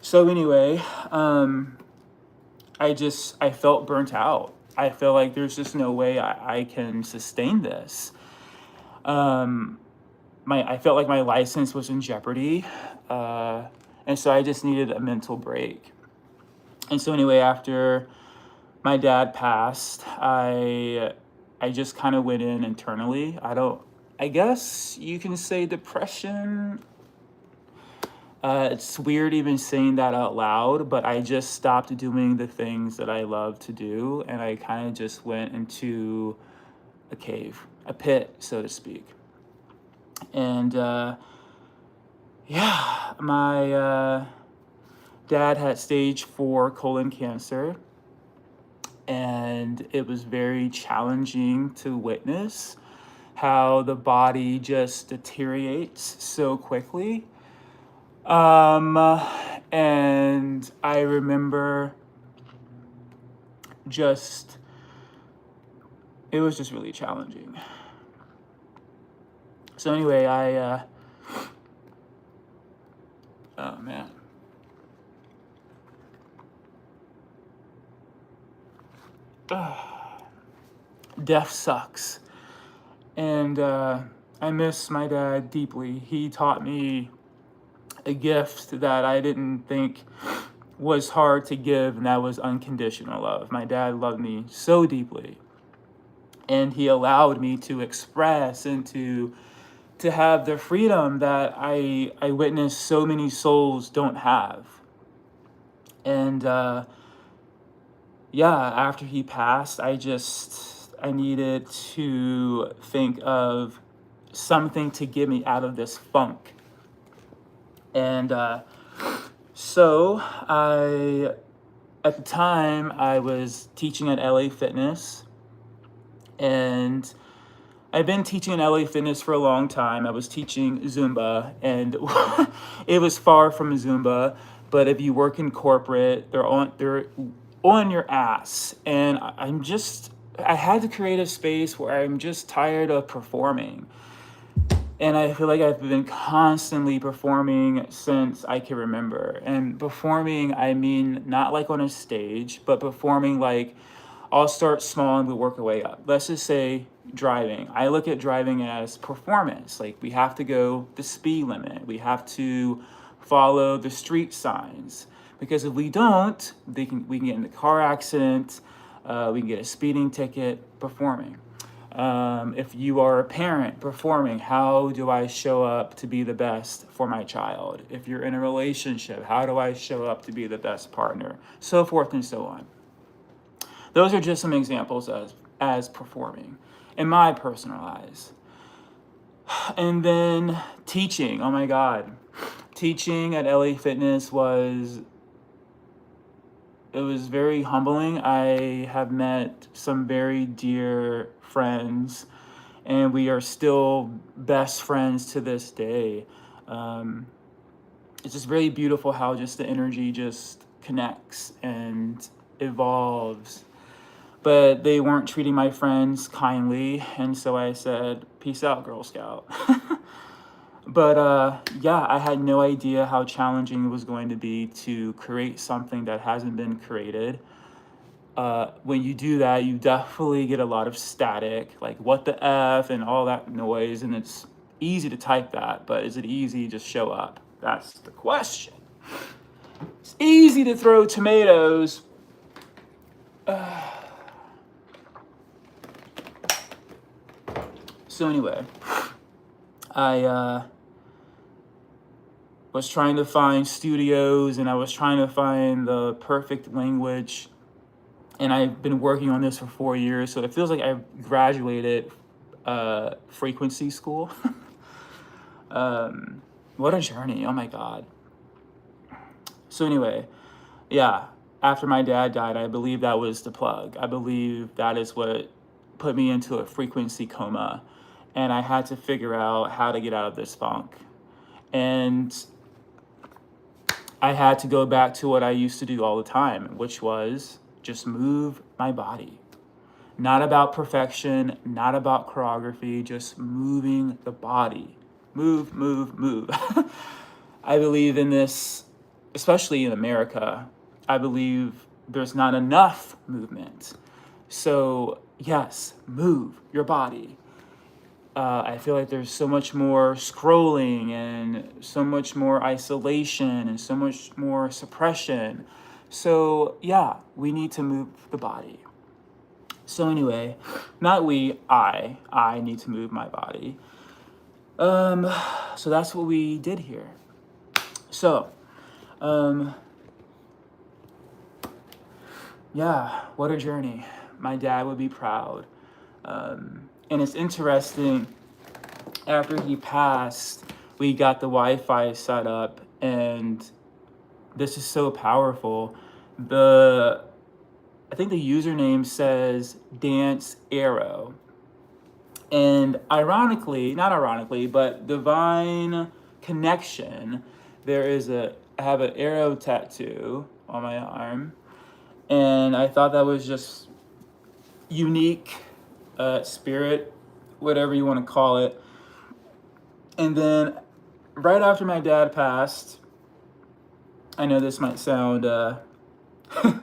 So anyway, I felt burnt out. I feel like there's just no way I can sustain this. I felt like my license was in jeopardy. And so I just needed a mental break. And so anyway, after my dad passed, I just kind of went in internally. I guess you can say depression. It's weird even saying that out loud, but I just stopped doing the things that I love to do, and I kind of just went into a cave, a pit, so to speak. And yeah, my dad had stage 4 colon cancer, and it was very challenging to witness how the body just deteriorates so quickly. And I remember it was just really challenging. So anyway, oh man. death sucks. And I miss my dad deeply. He taught me a gift that I didn't think was hard to give, and that was unconditional love. My dad loved me so deeply, and he allowed me to express and to have the freedom that I witnessed so many souls don't have. And yeah, after he passed, I needed to think of something to get me out of this funk. And so at the time, I was teaching at LA Fitness, and I've been teaching in LA Fitness for a long time. I was teaching Zumba, and it was far from Zumba, but if you work in corporate, they're on your ass. And I had to create a space where I'm just tired of performing. And I feel like I've been constantly performing since I can remember. And performing, I mean, not like on a stage, but performing like I'll start small and we work our way up. Let's just say driving. I look at driving as performance. Like, we have to go the speed limit. We have to follow the street signs. Because if we don't, we can get in a car accident, we can get a speeding ticket performing. If you are a parent performing, how do I show up to be the best for my child? If you're in a relationship, how do I show up to be the best partner? So forth and so on. Those are just some examples as performing in my personal eyes. And then teaching, oh my God. Teaching at LA Fitness was very humbling. I have met some very dear friends, and we are still best friends to this day. It's just very beautiful how just the energy just connects and evolves. But they weren't treating my friends kindly, and so I said, peace out, Girl Scout. But yeah, I had no idea how challenging it was going to be to create something that hasn't been created. When you do that, you definitely get a lot of static, like what the F and all that noise, and it's easy to type that, but is it easy to just show up? That's the question. It's easy to throw tomatoes. So anyway, I was trying to find studios, and I was trying to find the perfect language, and I've been working on this for 4 years, so it feels like I've graduated frequency school. What a journey, oh my God. So anyway, yeah, after my dad died, I believe that was the plug. I believe that is what put me into a frequency coma, and I had to figure out how to get out of this funk. And I had to go back to what I used to do all the time, which was just move my body. Not about perfection, not about choreography, just moving the body. Move, move, move. I believe in this, especially in America. I believe there's not enough movement. So yes, move your body. I feel like there's so much more scrolling and so much more isolation and so much more suppression. So yeah, we need to move the body. So anyway, not we, I need to move my body. So that's what we did here. So, yeah, what a journey. My dad would be proud. And it's interesting, after he passed, we got the Wi-Fi set up, and this is so powerful. I think the username says Dance Arrow. And not ironically, but divine connection, I have an arrow tattoo on my arm, and I thought that was just unique. Spirit, whatever you want to call it. And then right after my dad passed, I know this might sound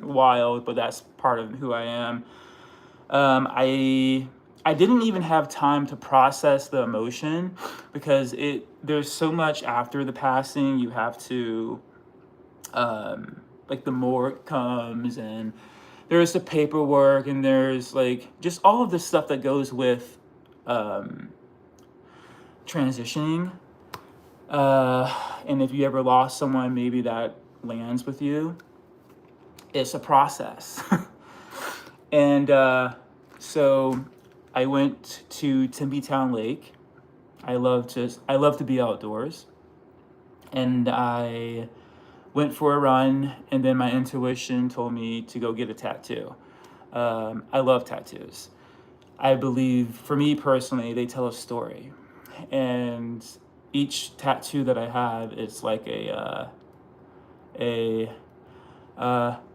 wild, but that's part of who I am. I didn't even have time to process the emotion because there's so much after the passing. You have to like the morgue comes and there's the paperwork and there's like just all of the stuff that goes with transitioning. And if you ever lost someone, maybe that lands with you. It's a process. And so I went to Timpytown Lake. I love to be outdoors. And I went for a run, and then my intuition told me to go get a tattoo. I love tattoos. I believe, for me personally, they tell a story. And each tattoo that I have is like a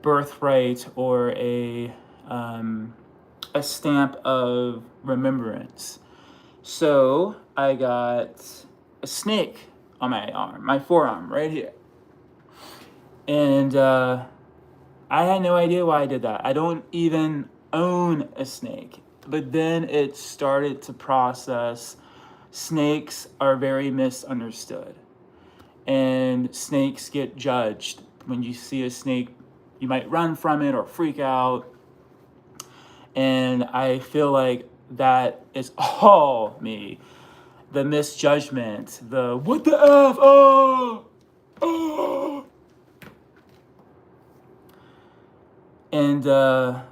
birthright or a stamp of remembrance. So I got a snake on my arm, my forearm, right here. And I had no idea why I did that. I don't even own a snake. But then it started to process. Snakes are very misunderstood. And snakes get judged. When you see a snake, you might run from it or freak out. And I feel like that is all me. The misjudgment, the what the F, oh. And I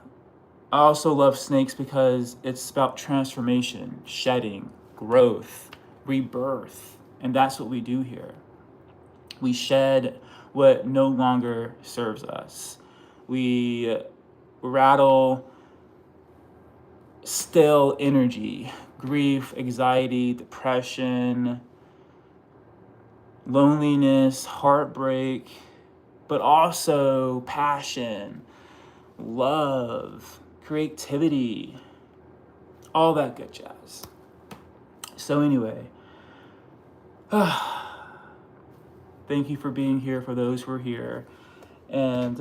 also love snakes because it's about transformation, shedding, growth, rebirth. And that's what we do here. We shed what no longer serves us. We rattle stale energy, grief, anxiety, depression, loneliness, heartbreak, but also passion, love, creativity, all that good jazz. So anyway, thank you for being here, for those who are here. And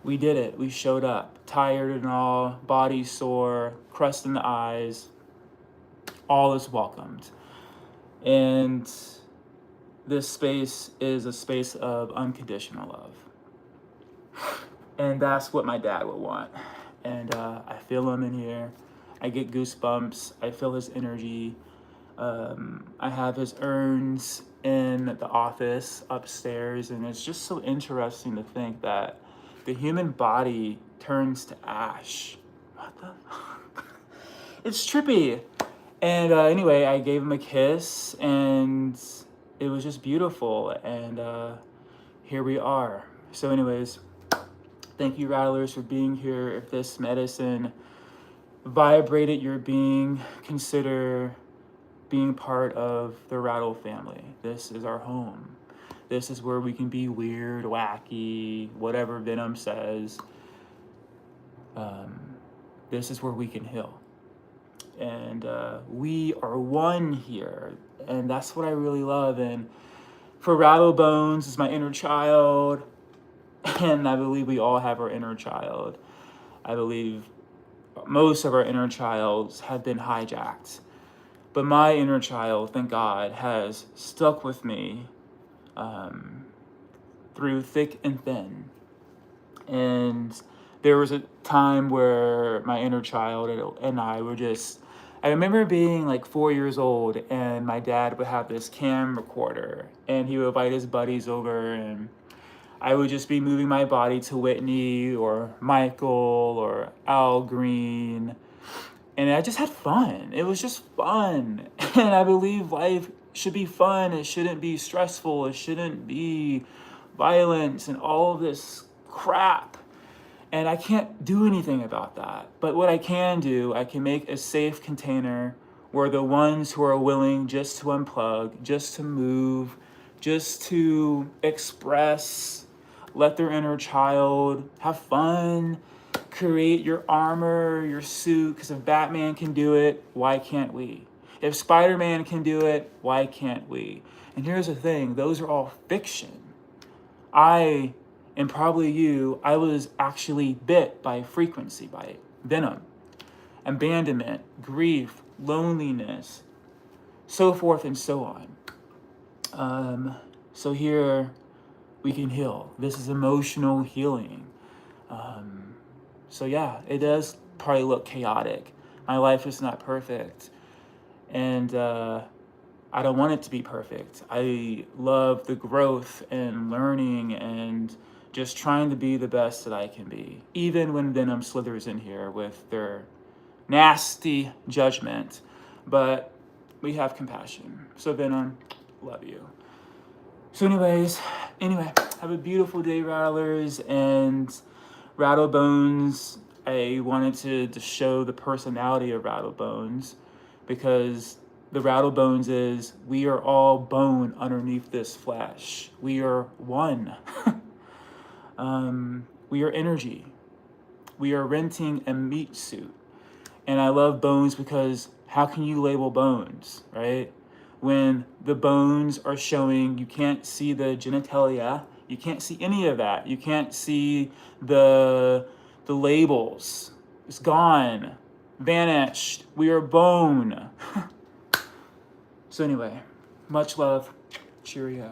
we did it. We showed up, tired and all, body sore, crust in the eyes. All is welcomed. And this space is a space of unconditional love. And that's what my dad would want. And I feel him in here. I get goosebumps. I feel his energy. I have his urns in the office upstairs. And it's just so interesting to think that the human body turns to ash. What the? It's trippy. And anyway, I gave him a kiss, and it was just beautiful. And here we are. So anyways, thank you, Rattlers, for being here. If this medicine vibrated your being, consider being part of the Rattle family. This is our home. This is where we can be weird, wacky, whatever Venom says. This is where we can heal. And we are one here. And that's what I really love. And for RattleBones is my inner child. And I believe we all have our inner child. I believe most of our inner childs have been hijacked. But my inner child, thank God, has stuck with me through thick and thin. And there was a time where my inner child and I were just, I remember being like 4 years old, and my dad would have this cam recorder, and he would invite his buddies over, and I would just be moving my body to Whitney or Michael or Al Green. And I just had fun. It was just fun. And I believe life should be fun. It shouldn't be stressful. It shouldn't be violence and all of this crap. And I can't do anything about that. But what I can do, I can make a safe container where the ones who are willing just to unplug, just to move, just to express, let their inner child have fun, create your armor, your suit, because if Batman can do it, why can't we? If Spider-Man can do it, why can't we? And here's the thing, those are all fiction. I and probably you, I was actually bit by frequency, by venom, abandonment, grief, loneliness, so forth and so on. So here we can heal. This is emotional healing. So yeah, it does probably look chaotic. My life is not perfect. And I don't want it to be perfect. I love the growth and learning and just trying to be the best that I can be. Even when Venom slithers in here with their nasty judgment. But we have compassion. So Venom, love you. So anyway, have a beautiful day, Rattlers, and RattleBones. I wanted to show the personality of RattleBones because the RattleBones is we are all bone underneath this flesh. We are one. We are energy. We are renting a meat suit. And I love bones because how can you label bones, right? When the bones are showing, you can't see the genitalia, you can't see any of that. You can't see the labels. It's gone, vanished. We are bone. So anyway, much love. Cheerio.